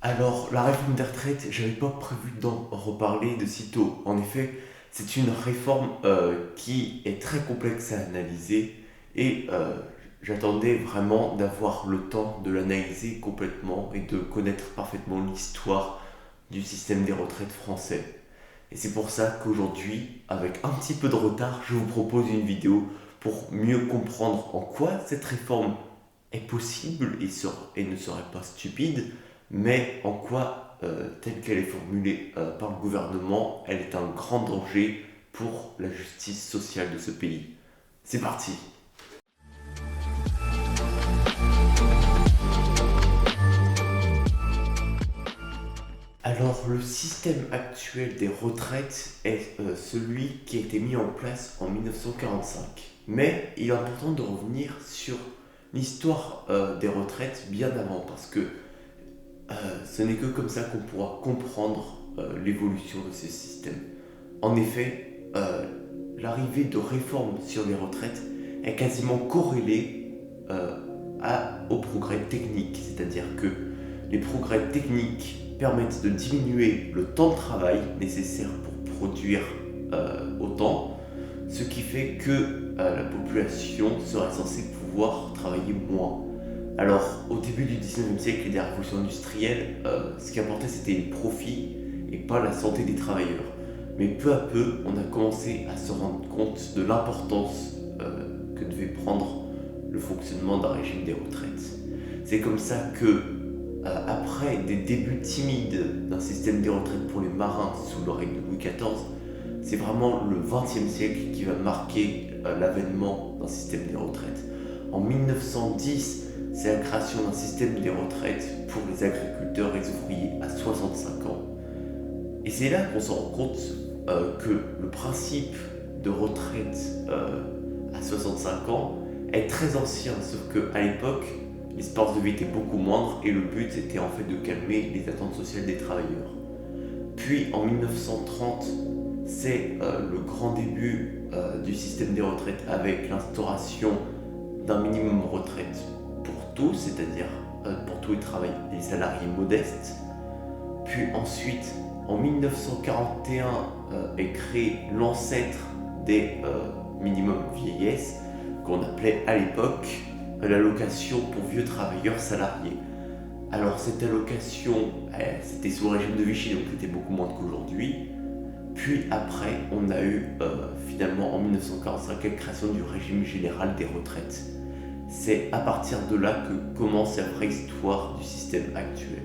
Alors, la réforme des retraites, j'avais pas prévu d'en reparler de sitôt. En effet, c'est une réforme qui est très complexe à analyser et j'attendais vraiment d'avoir le temps de l'analyser complètement et de connaître parfaitement l'histoire du système des retraites français. Et c'est pour ça qu'aujourd'hui, avec un petit peu de retard, je vous propose une vidéo pour mieux comprendre en quoi cette réforme est possible et ne serait pas stupide, mais en quoi, telle qu'elle est formulée par le gouvernement, elle est un grand danger pour la justice sociale de ce pays. C'est parti. Alors, le système actuel des retraites est celui qui a été mis en place en 1945. Mais il est important de revenir sur l'histoire des retraites bien avant, parce que ce n'est que comme ça qu'on pourra comprendre l'évolution de ce système. En effet, l'arrivée de réformes sur les retraites est quasiment corrélée au progrès technique, c'est-à-dire que les progrès techniques permettent de diminuer le temps de travail nécessaire pour produire autant, ce qui fait que la population serait censée pouvoir travailler moins. Alors, au début du 19e siècle et des révolutions industrielles, ce qui importait c'était les profits et pas la santé des travailleurs. Mais peu à peu, on a commencé à se rendre compte de l'importance que devait prendre le fonctionnement d'un régime des retraites. C'est comme ça que, après des débuts timides d'un système des retraites pour les marins sous le règne de Louis XIV, c'est vraiment le XXe siècle qui va marquer l'avènement d'un système des retraites. En 1910, c'est la création d'un système des retraites pour les agriculteurs et les ouvriers à 65 ans. Et c'est là qu'on se rend compte que le principe de retraite à 65 ans est très ancien, sauf qu'à l'époque, l'espérance de vie était beaucoup moindre et le but était en fait de calmer les attentes sociales des travailleurs. Puis en 1930, c'est le grand début du système des retraites avec l'instauration d'un minimum retraite pour tous, c'est-à-dire pour tous les salariés modestes. Puis ensuite, en 1941, est créé l'ancêtre des minimums vieillesse, qu'on appelait à l'époque l'allocation pour vieux travailleurs salariés. Alors cette allocation, c'était sous le régime de Vichy, donc c'était beaucoup moins qu'aujourd'hui. Puis après, on a eu finalement en 1945 la création du régime général des retraites. C'est à partir de là que commence la vraie histoire du système actuel.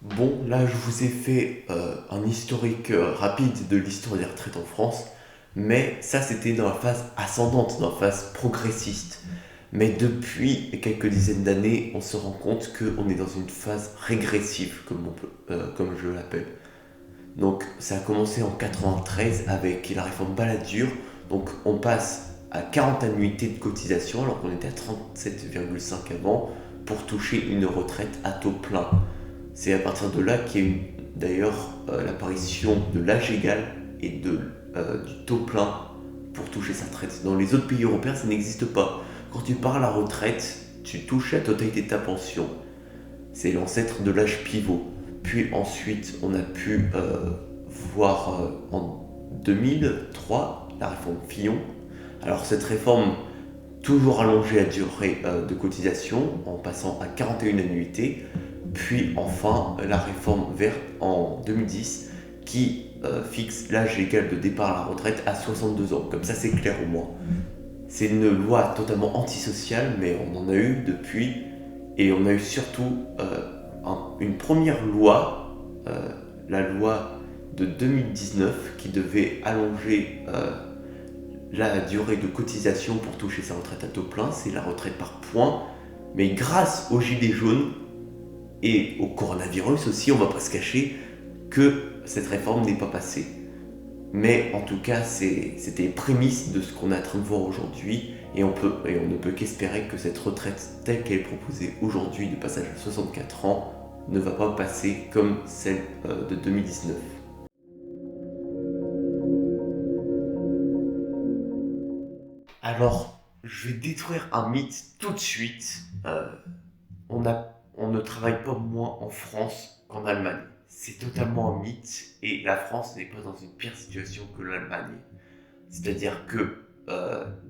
Bon, là je vous ai fait un historique rapide de l'histoire des retraites en France, mais ça c'était dans la phase ascendante, dans la phase progressiste. Mais depuis quelques dizaines d'années, on se rend compte qu'on est dans une phase régressive, comme je l'appelle. Donc ça a commencé en 93 avec la réforme Balladur. Donc on passe à 40 annuités de cotisation alors qu'on était à 37,5 avant pour toucher une retraite à taux plein. C'est à partir de là qu'il y a eu d'ailleurs l'apparition de l'âge égal et du taux plein pour toucher sa retraite. Dans les autres pays européens, ça n'existe pas. Quand tu pars à la retraite, tu touches la totalité de ta pension. C'est l'ancêtre de l'âge pivot. Puis ensuite, on a pu voir en 2003 la réforme Fillon. Alors cette réforme, toujours allongée la durée de cotisation en passant à 41 annuités. Puis enfin la réforme verte en 2010 qui fixe l'âge légal de départ à la retraite à 62 ans. Comme ça c'est clair au moins. C'est une loi totalement antisociale, mais on en a eu depuis. Et on a eu surtout une première loi, la loi de 2019, qui devait allonger la durée de cotisation pour toucher sa retraite à taux plein. C'est la retraite par points. Mais grâce aux gilets jaunes et au coronavirus aussi, on va pas se cacher que cette réforme n'est pas passée. Mais en tout cas, c'était les prémices de ce qu'on est en train de voir aujourd'hui. Et on ne peut qu'espérer que cette retraite telle qu'elle est proposée aujourd'hui, de passage à 64 ans, ne va pas passer comme celle de 2019. Alors, je vais détruire un mythe tout de suite. On ne travaille pas moins en France qu'en Allemagne. C'est totalement un mythe et la France n'est pas dans une pire situation que l'Allemagne. C'est-à-dire que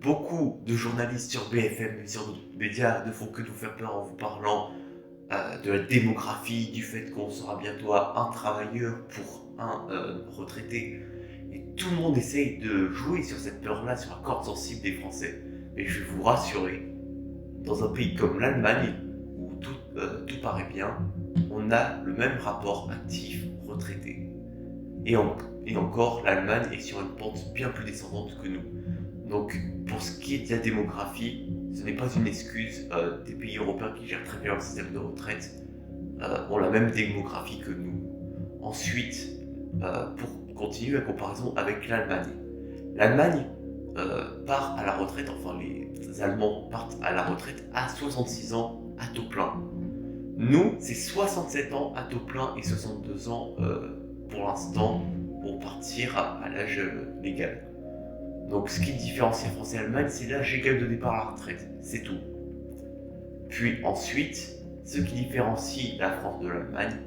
beaucoup de journalistes sur BFM et sur d'autres médias ne font que nous faire peur en vous parlant de la démographie, du fait qu'on sera bientôt à un travailleur pour un retraité. Et tout le monde essaye de jouer sur cette peur-là, sur la corde sensible des Français. Mais je vais vous rassurer, dans un pays comme l'Allemagne, où tout paraît bien, on a le même rapport actif-retraité. Et, et encore, l'Allemagne est sur une pente bien plus descendante que nous. Donc, pour ce qui est de la démographie, ce n'est pas une excuse. Des pays européens qui gèrent très bien leur système de retraite ont la même démographie que nous. Ensuite, pour continuer la comparaison avec l'Allemagne. L'Allemagne part à la retraite, enfin les Allemands partent à la retraite à 66 ans à taux plein. Nous, c'est 67 ans à taux plein et 62 ans pour l'instant pour partir à l'âge légal. Donc ce qui différencie la France et l'Allemagne, c'est l'âge légal de départ à la retraite, c'est tout. Puis ensuite, ce qui différencie la France de l'Allemagne,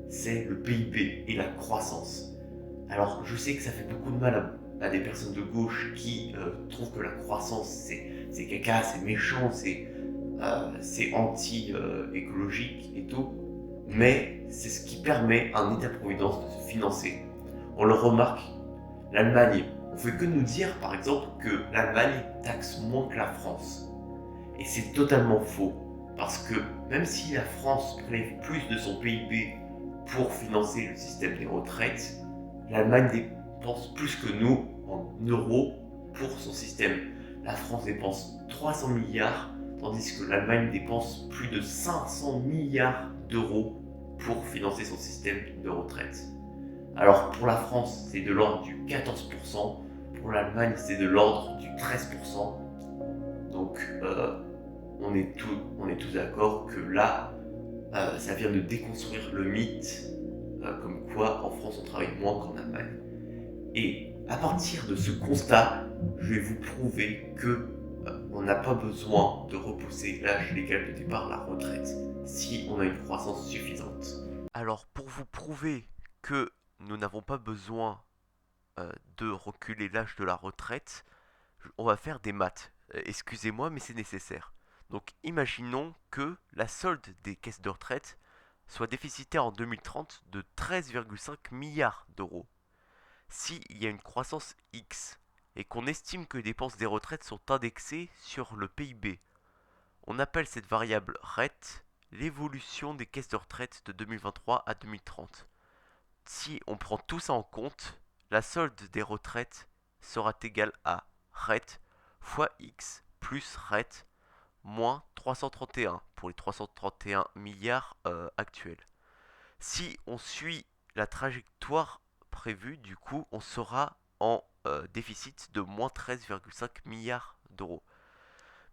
c'est le PIB et la croissance. Alors je sais que ça fait beaucoup de mal à des personnes de gauche qui trouvent que la croissance c'est caca, c'est méchant, c'est anti-écologique et tout, mais c'est ce qui permet à un État-providence de se financer. On le remarque, l'Allemagne, on fait que nous dire par exemple que l'Allemagne taxe moins que la France. Et c'est totalement faux, parce que même si la France prélève plus de son PIB pour financer le système des retraites, l'Allemagne dépense plus que nous en euros pour son système. La France dépense 300 milliards, tandis que l'Allemagne dépense plus de 500 milliards d'euros pour financer son système de retraite. Alors pour la France, c'est de l'ordre du 14%, pour l'Allemagne, c'est de l'ordre du 13%. Donc on est tous d'accord que là, ça vient de déconstruire le mythe comme quoi en France on travaille moins qu'en Allemagne. Et à partir de ce constat, je vais vous prouver que on n'a pas besoin de repousser l'âge légal de départ à la retraite si on a une croissance suffisante. Alors pour vous prouver que nous n'avons pas besoin de reculer l'âge de la retraite, on va faire des maths. Excusez-moi, mais c'est nécessaire. Donc imaginons que la solde des caisses de retraite soit déficitaire en 2030 de 13,5 milliards d'euros. S'il y a une croissance X et qu'on estime que les dépenses des retraites sont indexées sur le PIB, on appelle cette variable RET l'évolution des caisses de retraite de 2023 à 2030. Si on prend tout ça en compte, la solde des retraites sera égale à RET fois X plus RET moins 331 pour les 331 milliards actuels. Si on suit la trajectoire prévue, du coup, on sera en déficit de moins 13,5 milliards d'euros.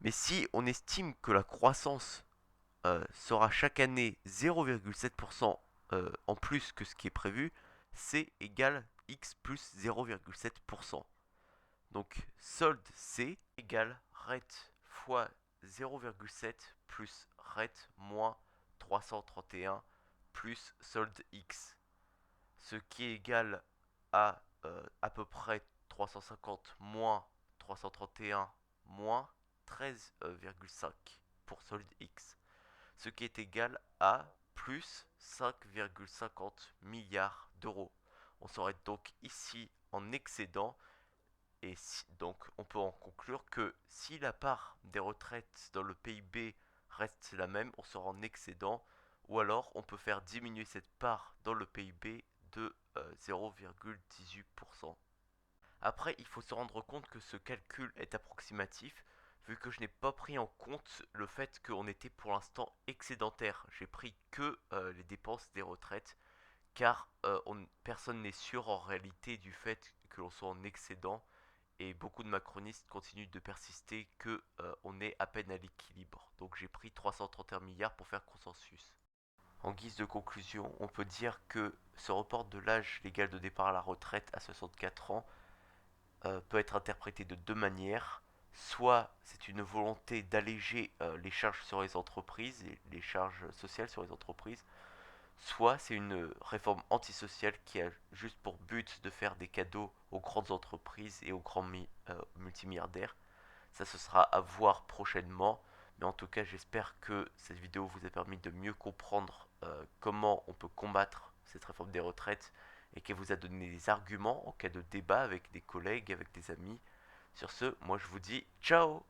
Mais si on estime que la croissance sera chaque année 0,7% en plus que ce qui est prévu, C égale X plus 0,7%. Donc solde C égale RET fois 0,7 plus RET moins 331 plus solde X. Ce qui est égal à peu près 350 moins 331 moins 13,5 pour solde X. Ce qui est égal à plus 5,50 milliards d'euros. On serait donc ici en excédent et donc on peut en conclure que si la part des retraites dans le PIB reste la même, on sera en excédent, ou alors on peut faire diminuer cette part dans le PIB de 0,18%. Après, il faut se rendre compte que ce calcul est approximatif, vu que je n'ai pas pris en compte le fait qu'on était pour l'instant excédentaire. J'ai pris que les dépenses des retraites, car personne n'est sûr en réalité du fait que l'on soit en excédent, et beaucoup de macronistes continuent de persister que on est à peine à l'équilibre. Donc j'ai pris 331 milliards pour faire consensus. En guise de conclusion, on peut dire que ce report de l'âge légal de départ à la retraite à 64 ans peut être interprété de deux manières. Soit c'est une volonté d'alléger les charges sur les entreprises et les charges sociales sur les entreprises, soit c'est une réforme antisociale qui a juste pour but de faire des cadeaux aux grandes entreprises et aux grands multimilliardaires. Ça, ce sera à voir prochainement. Mais en tout cas, j'espère que cette vidéo vous a permis de mieux comprendre comment on peut combattre cette réforme des retraites et qu'elle vous a donné des arguments en cas de débat avec des collègues, avec des amis. Sur ce, moi je vous dis ciao.